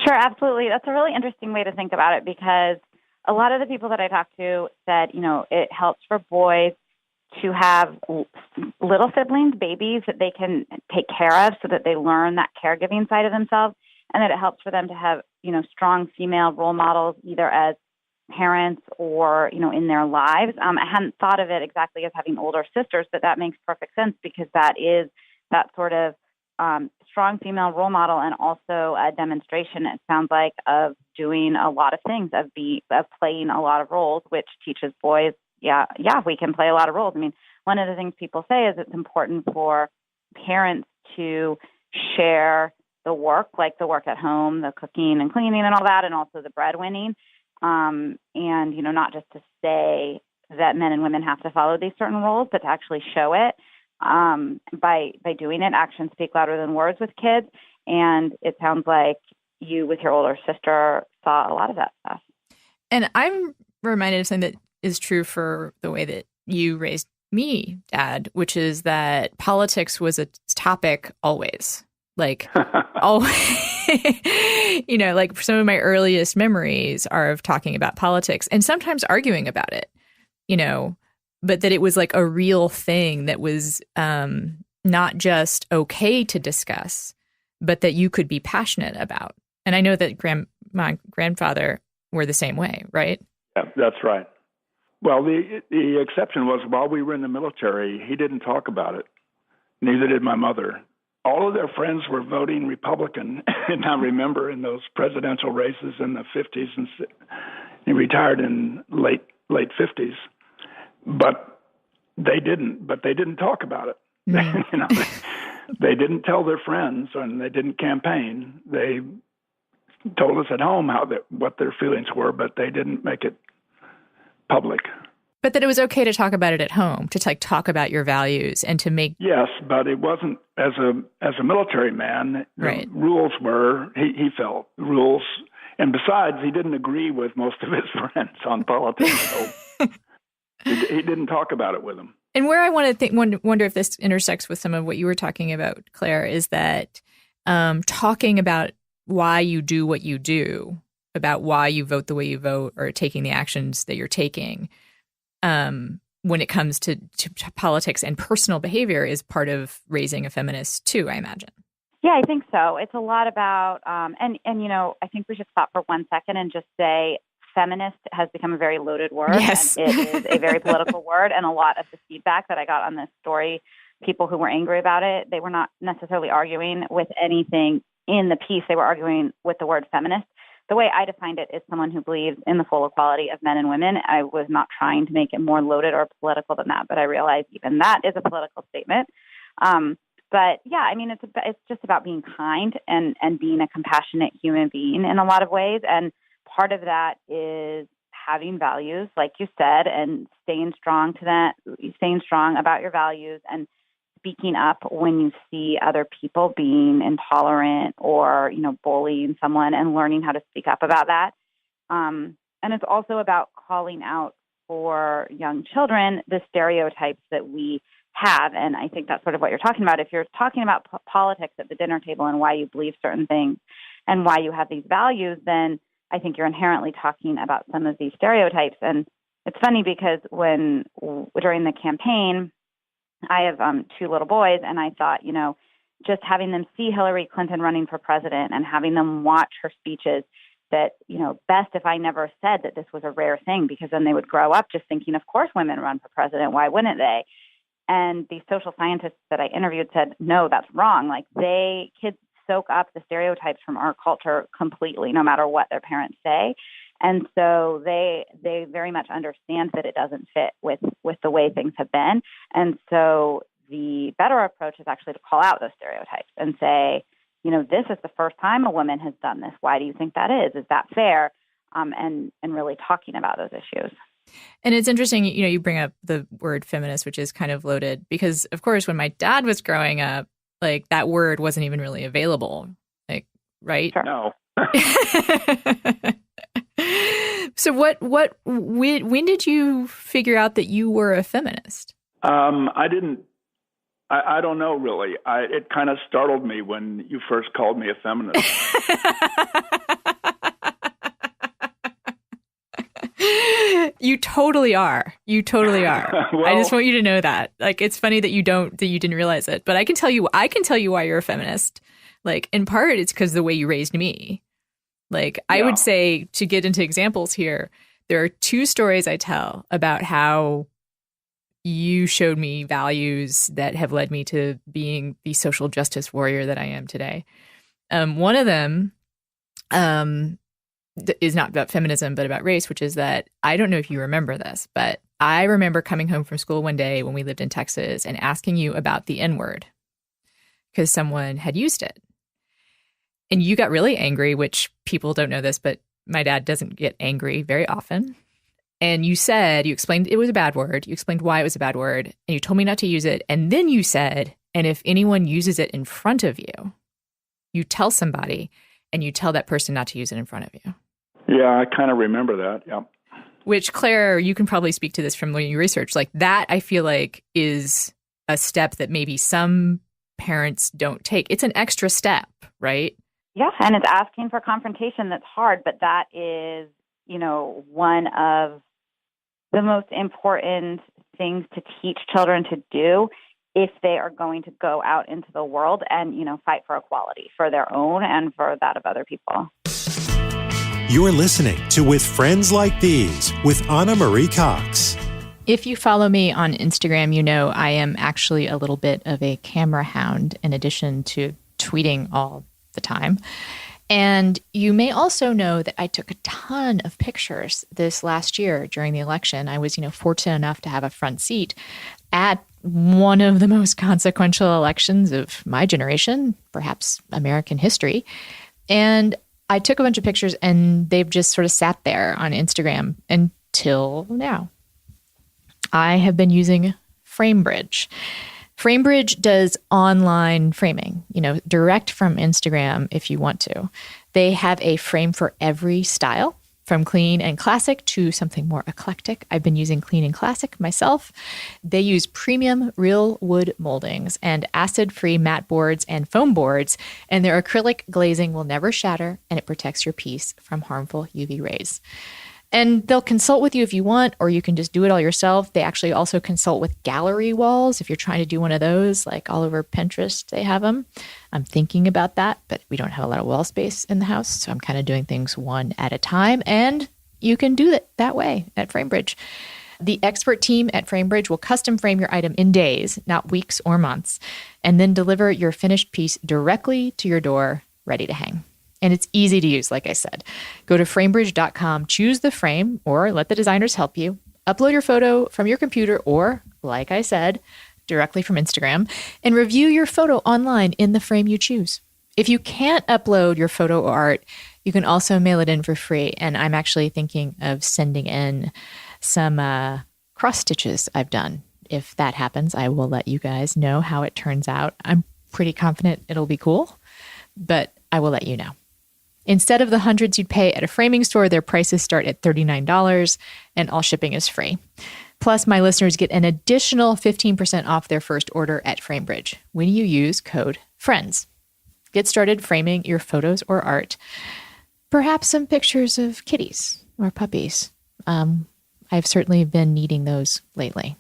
[SPEAKER 5] Sure, absolutely. That's a really interesting way to think about it, because a lot of the people that I talked to said, it helps for boys to have little siblings, babies that they can take care of so that they learn that caregiving side of themselves, and that it helps for them to have, strong female role models, either as parents or, in their lives. I hadn't thought of it exactly as having older sisters, but that makes perfect sense, because that is that sort of strong female role model, and also a demonstration, it sounds like, of doing a lot of things, of playing a lot of roles, which teaches boys, we can play a lot of roles. I mean, one of the things people say is it's important for parents to share the work, like the work at home, the cooking and cleaning and all that, and also the breadwinning. And, not just to say that men and women have to follow these certain roles, but to actually show it. By doing it, actions speak louder than words with kids. And it sounds like you, with your older sister, saw a lot of that stuff.
[SPEAKER 1] And I'm reminded of something that is true for the way that you raised me, Dad, which is that politics was a topic always. Like, always, like some of my earliest memories are of talking about politics and sometimes arguing about it, but that it was like a real thing that was not just okay to discuss, but that you could be passionate about. And I know that my grandfather were the same way, right?
[SPEAKER 4] Yeah, that's right. Well, the exception was while we were in the military, he didn't talk about it. Neither did my mother. All of their friends were voting Republican, and I remember in those presidential races in the 50s, and he retired in late 50s. But they didn't talk about it. They didn't tell their friends, and they didn't campaign. They told us at home what their feelings were, but they didn't make it public.
[SPEAKER 1] But that it was okay to talk about it at home, to talk about your values and to make...
[SPEAKER 4] Yes, but it wasn't, as a military man,
[SPEAKER 1] right.
[SPEAKER 4] Rules were, he felt, rules. And besides, he didn't agree with most of his friends on politics, so he didn't talk about it with them.
[SPEAKER 1] And where I want to wonder if this intersects with some of what you were talking about, Claire, is that talking about why you do what you do, about why you vote the way you vote or taking the actions that you're taking, when it comes to politics and personal behavior is part of raising a feminist too, I imagine.
[SPEAKER 5] Yeah, I think so. It's a lot about, and I think we should stop for 1 second and just say feminist has become a very loaded word.
[SPEAKER 1] Yes.
[SPEAKER 5] And it is a very political word. And a lot of the feedback that I got on this story, people who were angry about it, they were not necessarily arguing with anything in the piece. They were arguing with the word feminist. The way I defined it is someone who believes in the full equality of men and women. I was not trying to make it more loaded or political than that, but I realized even that is a political statement. But yeah, I mean, it's just about being kind and being a compassionate human being in a lot of ways. And part of that is having values, like you said, and staying strong about your values and speaking up when you see other people being intolerant or, bullying someone and learning how to speak up about that. And it's also about calling out for young children the stereotypes that we have. And I think that's sort of what you're talking about. If you're talking about politics at the dinner table and why you believe certain things and why you have these values, then I think you're inherently talking about some of these stereotypes. And it's funny because during the campaign, I have 2 little boys, and I thought, just having them see Hillary Clinton running for president and having them watch her speeches, that, best if I never said that this was a rare thing, because then they would grow up just thinking, of course women run for president, why wouldn't they? And the social scientists that I interviewed said, no, that's wrong. Like, kids soak up the stereotypes from our culture completely, no matter what their parents say. And so they very much understand that it doesn't fit with the way things have been. And so the better approach is actually to call out those stereotypes and say, this is the first time a woman has done this. Why do you think that is? Is that fair? And really talking about those issues.
[SPEAKER 1] And it's interesting, you bring up the word feminist, which is kind of loaded, because, of course, when my dad was growing up, like, that word wasn't even really available, like, right?
[SPEAKER 4] Sure. No.
[SPEAKER 1] So when did you figure out that you were a feminist?
[SPEAKER 4] I didn't. I don't know, really. It kind of startled me when you first called me a feminist.
[SPEAKER 1] You totally are. Well, I just want you to know that. Like, it's funny that you didn't realize it, but I can tell you why you're a feminist. Like, in part, it's because the way you raised me. Like, I would say, to get into examples here, there are 2 stories I tell about how you showed me values that have led me to being the social justice warrior that I am today. One of them is not about feminism, but about race, which is that, I don't know if you remember this, but I remember coming home from school one day when we lived in Texas and asking you about the N-word because someone had used it. And you got really angry, which people don't know this, but my dad doesn't get angry very often. And you explained it was a bad word. You explained why it was a bad word. And you told me not to use it. And then you said, and if anyone uses it in front of you, you tell somebody and you tell that person not to use it in front of you.
[SPEAKER 4] Yeah, I kind of remember that. Yeah.
[SPEAKER 1] Which, Claire, you can probably speak to this from when you research. Like, that, I feel like, is a step that maybe some parents don't take. It's an extra step, right?
[SPEAKER 5] Yeah, and it's asking for confrontation that's hard, but that is, one of the most important things to teach children to do if they are going to go out into the world and, fight for equality for their own and for that of other people.
[SPEAKER 3] You're listening to With Friends Like These with Anna Marie Cox.
[SPEAKER 1] If you follow me on Instagram, you know I am actually a little bit of a camera hound in addition to tweeting all the time. And you may also know that I took a ton of pictures this last year during the election. I was, fortunate enough to have a front seat at one of the most consequential elections of my generation, perhaps American history. And I took a bunch of pictures and they've just sort of sat there on Instagram until now. I have been using FrameBridge. FrameBridge does online framing, direct from Instagram if you want to. They have a frame for every style, from clean and classic to something more eclectic. I've been using clean and classic myself. They use premium real wood moldings and acid-free matte boards and foam boards, and their acrylic glazing will never shatter, and it protects your piece from harmful UV rays. And they'll consult with you if you want, or you can just do it all yourself. They actually also consult with gallery walls if you're trying to do one of those, like all over Pinterest, they have them. I'm thinking about that, but we don't have a lot of wall space in the house, so I'm kind of doing things one at a time, and you can do it that way at FrameBridge. The expert team at FrameBridge will custom frame your item in days, not weeks or months, and then deliver your finished piece directly to your door, ready to hang. And it's easy to use, like I said. Go to framebridge.com, choose the frame, or let the designers help you. Upload your photo from your computer or, like I said, directly from Instagram, and review your photo online in the frame you choose. If you can't upload your photo or art, you can also mail it in for free. And I'm actually thinking of sending in some cross stitches I've done. If that happens, I will let you guys know how it turns out. I'm pretty confident it'll be cool, but I will let you know. Instead of the hundreds you'd pay at a framing store, their prices start at $39 and all shipping is free. Plus, my listeners get an additional 15% off their first order at Framebridge when you use code FRIENDS. Get started framing your photos or art. Perhaps some pictures of kitties or puppies. I've certainly been needing those lately.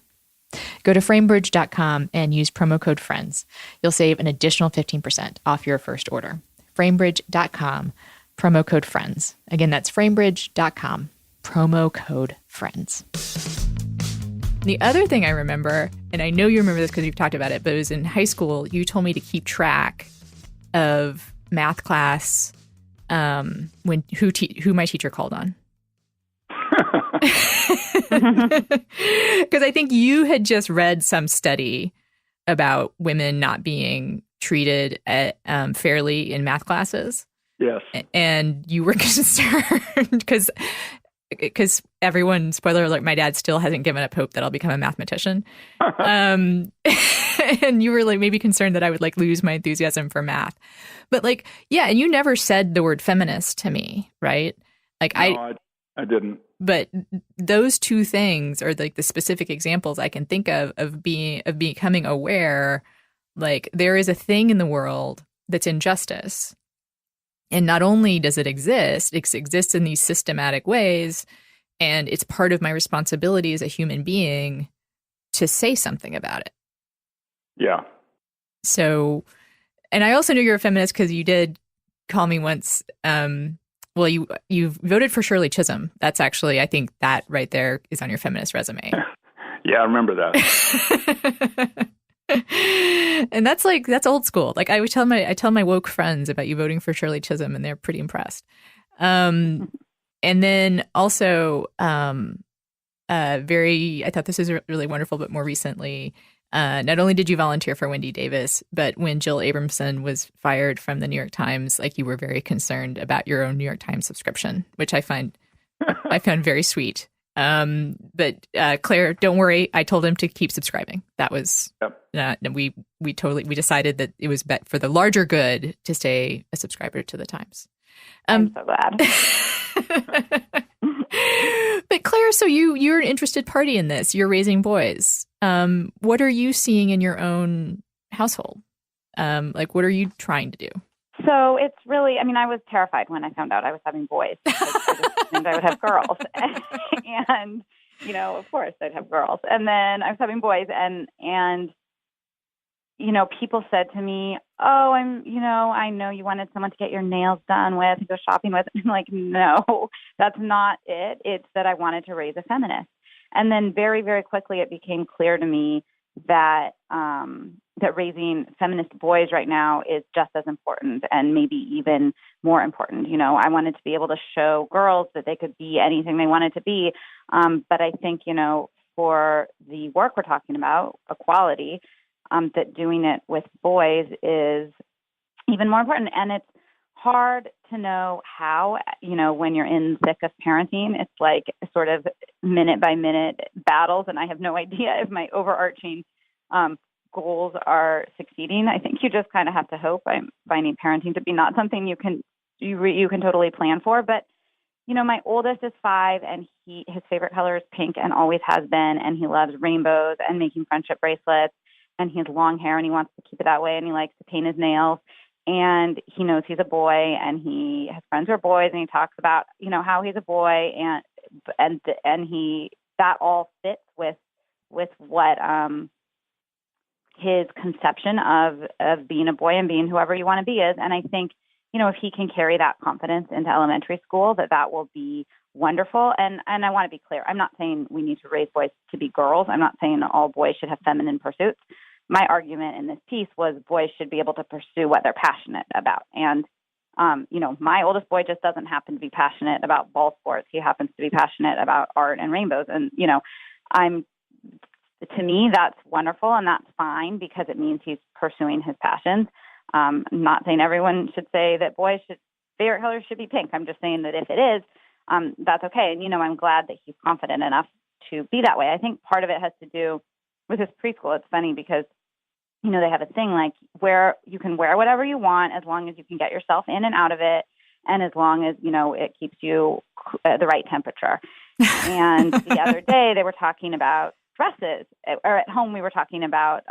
[SPEAKER 1] Go to framebridge.com and use promo code FRIENDS. You'll save an additional 15% off your first order. Framebridge.com, promo code FRIENDS. Again, that's framebridge.com, promo code FRIENDS. The other thing I remember, and I know you remember this because you've talked about it, but it was in high school, you told me to keep track of math class when who my teacher called on. Because I think you had just read some study about women not being treated fairly in math classes.
[SPEAKER 4] Yes.
[SPEAKER 1] And you were concerned because everyone, spoiler alert, my dad still hasn't given up hope that I'll become a mathematician. And you were like maybe concerned that I would like lose my enthusiasm for math. But like, yeah, and you never said the word feminist to me, right? Like
[SPEAKER 4] no, I didn't.
[SPEAKER 1] But those two things are like the specific examples I can think of becoming aware, like there is a thing in the world that's injustice. And not only does it exists in these systematic ways, and it's part of my responsibility as a human being to say something about it.
[SPEAKER 4] Yeah.
[SPEAKER 1] So, and I also knew you're a feminist because you did call me once. Well, you voted for Shirley Chisholm. That's actually, I think that right there is on your feminist resume.
[SPEAKER 4] Yeah, I remember that.
[SPEAKER 1] And that's old school. Like I tell my woke friends about you voting for Shirley Chisholm, and they're pretty impressed. And then also, I thought this was really wonderful, but more recently, not only did you volunteer for Wendy Davis, but when Jill Abramson was fired from the New York Times, like you were very concerned about your own New York Times subscription, which I found very sweet. But Claire, don't worry. I told him to keep subscribing. That was, we decided that it was bet for the larger good to stay a subscriber to the Times.
[SPEAKER 5] I'm so glad.
[SPEAKER 1] But Claire, so you're an interested party in this. You're raising boys. What are you seeing in your own household? Like, what are you trying to do?
[SPEAKER 5] So it's really, I mean, I was terrified when I found out I was having boys. I just assumed I would have girls. And, you know, of course I'd have girls. And then I was having boys and, you know, people said to me, oh, I know you wanted someone to get your nails done with, to go shopping with. I'm like, no, that's not it. It's that I wanted to raise a feminist. And then very, very quickly it became clear to me that that raising feminist boys right now is just as important and maybe even more important. You know, I wanted to be able to show girls that they could be anything they wanted to be. But I think, you know, for the work we're talking about, equality, that doing it with boys is even more important. And it's hard to know how, you know, when you're in thick of parenting, it's like sort of minute by minute battles. And I have no idea if my overarching goals are succeeding. I think you just kind of have to hope. I'm finding parenting to be not something you can totally plan for. But, you know, my oldest is 5 and his favorite color is pink and always has been. And he loves rainbows and making friendship bracelets. And he has long hair and he wants to keep it that way. And he likes to paint his nails. And he knows he's a boy and he has friends who are boys. And he talks about, you know, how he's a boy and that all fits with what, his conception of being a boy and being whoever you want to be is. And I think, you know, if he can carry that confidence into elementary school, that will be wonderful. And I want to be clear. I'm not saying we need to raise boys to be girls. I'm not saying all boys should have feminine pursuits. My argument in this piece was boys should be able to pursue what they're passionate about. And, you know, my oldest boy just doesn't happen to be passionate about ball sports. He happens to be passionate about art and rainbows. And, you know, to me, that's wonderful and that's fine because it means he's pursuing his passions. I'm not saying everyone should say that boys' favorite color should be pink. I'm just saying that if it is, that's okay. And, you know, I'm glad that he's confident enough to be that way. I think part of it has to do with his preschool. It's funny because, you know, they have a thing like where you can wear whatever you want as long as you can get yourself in and out of it. and as long as, it keeps you the right temperature. And the other day they were talking about dresses, or at home we were talking about,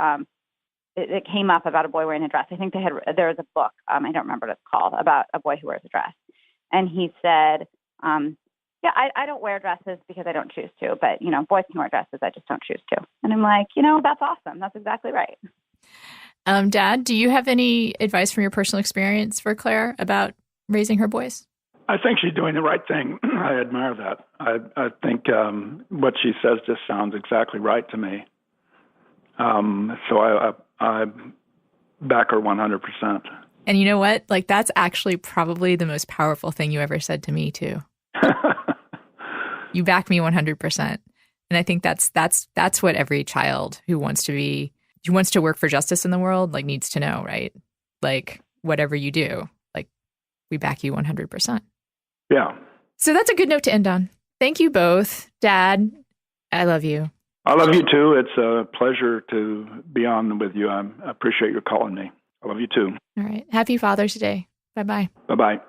[SPEAKER 5] it came up about a boy wearing a dress. I think there was a book, I don't remember what it's called, about a boy who wears a dress. And he said, I don't wear dresses because I don't choose to, but, boys can wear dresses. I just don't choose to. And I'm like, that's awesome. That's exactly right.
[SPEAKER 1] Dad, do you have any advice from your personal experience for Claire about raising her boys?
[SPEAKER 4] I think she's doing the right thing. I admire that. I think what she says just sounds exactly right to me. So I back her 100%.
[SPEAKER 1] And you know what? Like, that's actually probably the most powerful thing you ever said to me, too. You back me 100%. And I think that's what every child who wants to work for justice in the world, like, needs to know, right? Like, whatever you do, like, we back you 100%.
[SPEAKER 4] Yeah.
[SPEAKER 1] So that's a good note to end on. Thank you both. Dad, I love you.
[SPEAKER 4] I love you too. It's a pleasure to be on with you. I appreciate your calling me. I love you too.
[SPEAKER 1] All right. Happy Father's Day. Bye-bye.
[SPEAKER 4] Bye-bye.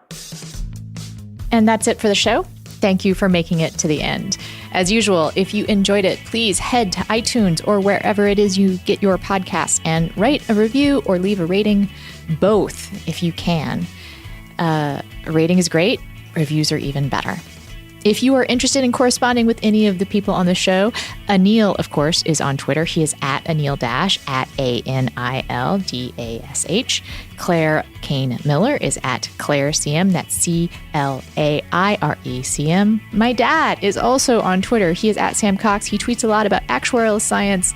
[SPEAKER 1] And that's it for the show. Thank you for making it to the end. As usual, if you enjoyed it, please head to iTunes or wherever it is you get your podcasts and write a review or leave a rating, both if you can. A rating is great. Reviews are even better. If you are interested in corresponding with any of the people on the show, Anil, of course, is on Twitter. He is at Anil Dash, at ANILDASH. Claire Kane Miller is at Claire CM. That's CLAIRECM. My dad is also on Twitter. He is at Sam Cox. He tweets a lot about actuarial science,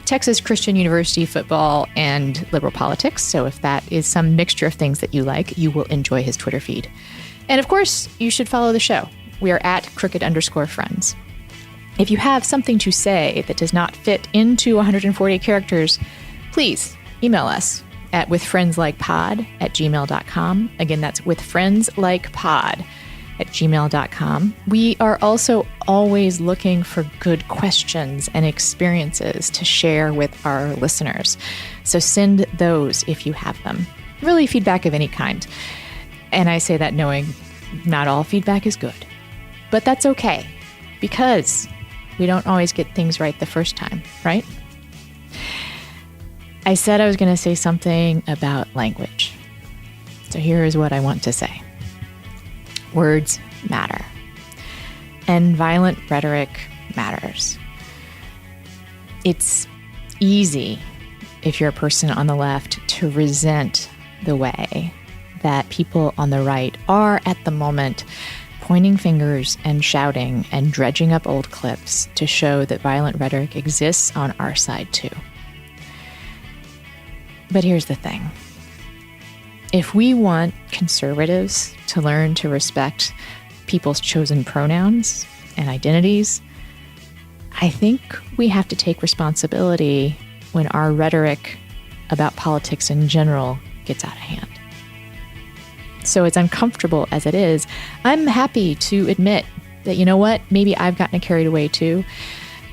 [SPEAKER 1] Texas Christian University football, and liberal politics. So if that is some mixture of things that you like, you will enjoy his Twitter feed. And of course, you should follow the show. We are at crooked_friends. If you have something to say that does not fit into 140 characters, please email us at withfriendslikepod@gmail.com. Again, that's withfriendslikepod@gmail.com. We are also always looking for good questions and experiences to share with our listeners. So send those if you have them. Really, feedback of any kind. And I say that knowing not all feedback is good. But that's okay, because we don't always get things right the first time, right? I said I was going to say something about language. So here is what I want to say. Words matter. And violent rhetoric matters. It's easy, if you're a person on the left, to resent the way that people on the right are at the moment pointing fingers and shouting and dredging up old clips to show that violent rhetoric exists on our side too. But here's the thing. If we want conservatives to learn to respect people's chosen pronouns and identities, I think we have to take responsibility when our rhetoric about politics in general gets out of hand. So as uncomfortable as it is, I'm happy to admit that, you know what, maybe I've gotten carried away too.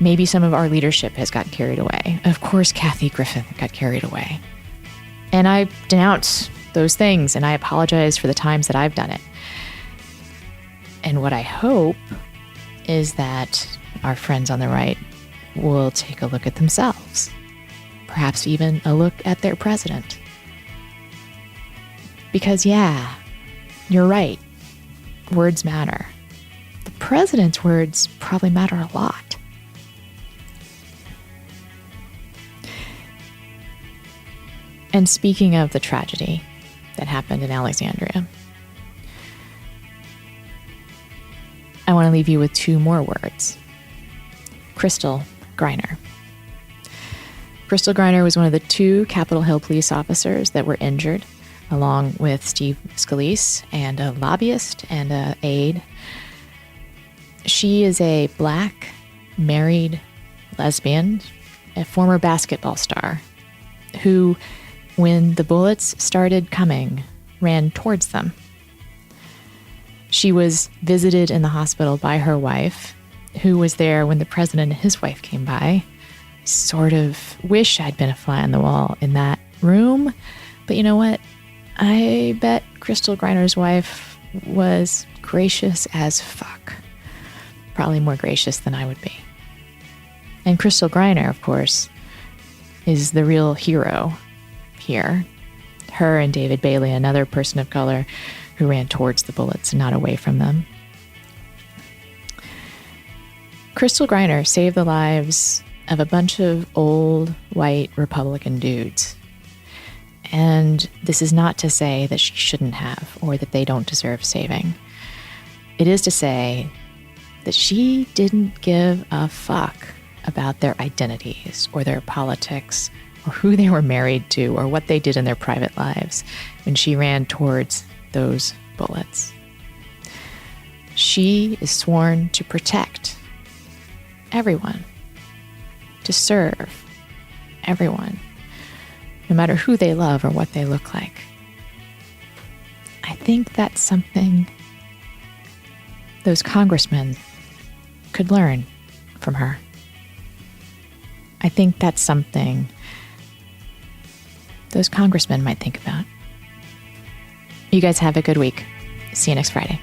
[SPEAKER 1] Maybe some of our leadership has gotten carried away. Of course, Kathy Griffin got carried away. And I denounce those things, and I apologize for the times that I've done it. And what I hope is that our friends on the right will take a look at themselves, perhaps even a look at their president. Because, yeah, you're right. Words matter. The president's words probably matter a lot. And speaking of the tragedy that happened in Alexandria, I want to leave you with two more words. Crystal Griner. Crystal Griner was one of the two Capitol Hill police officers that were injured, along with Steve Scalise and a lobbyist and an aide. She is a Black, married lesbian, a former basketball star, who, when the bullets started coming, ran towards them. She was visited in the hospital by her wife, who was there when the president and his wife came by. Sort of wish I'd been a fly on the wall in that room. But you know what? I bet Crystal Griner's wife was gracious as fuck. Probably more gracious than I would be. And Crystal Griner, of course, is the real hero here. Her and David Bailey, another person of color who ran towards the bullets and not away from them. Crystal Griner saved the lives of a bunch of old white Republican dudes. And this is not to say that she shouldn't have or that they don't deserve saving. It is to say that she didn't give a fuck about their identities or their politics or who they were married to or what they did in their private lives when she ran towards those bullets. She is sworn to protect everyone, to serve everyone, no matter who they love or what they look like. I think that's something those congressmen could learn from her. I think that's something those congressmen might think about. You guys have a good week. See you next Friday.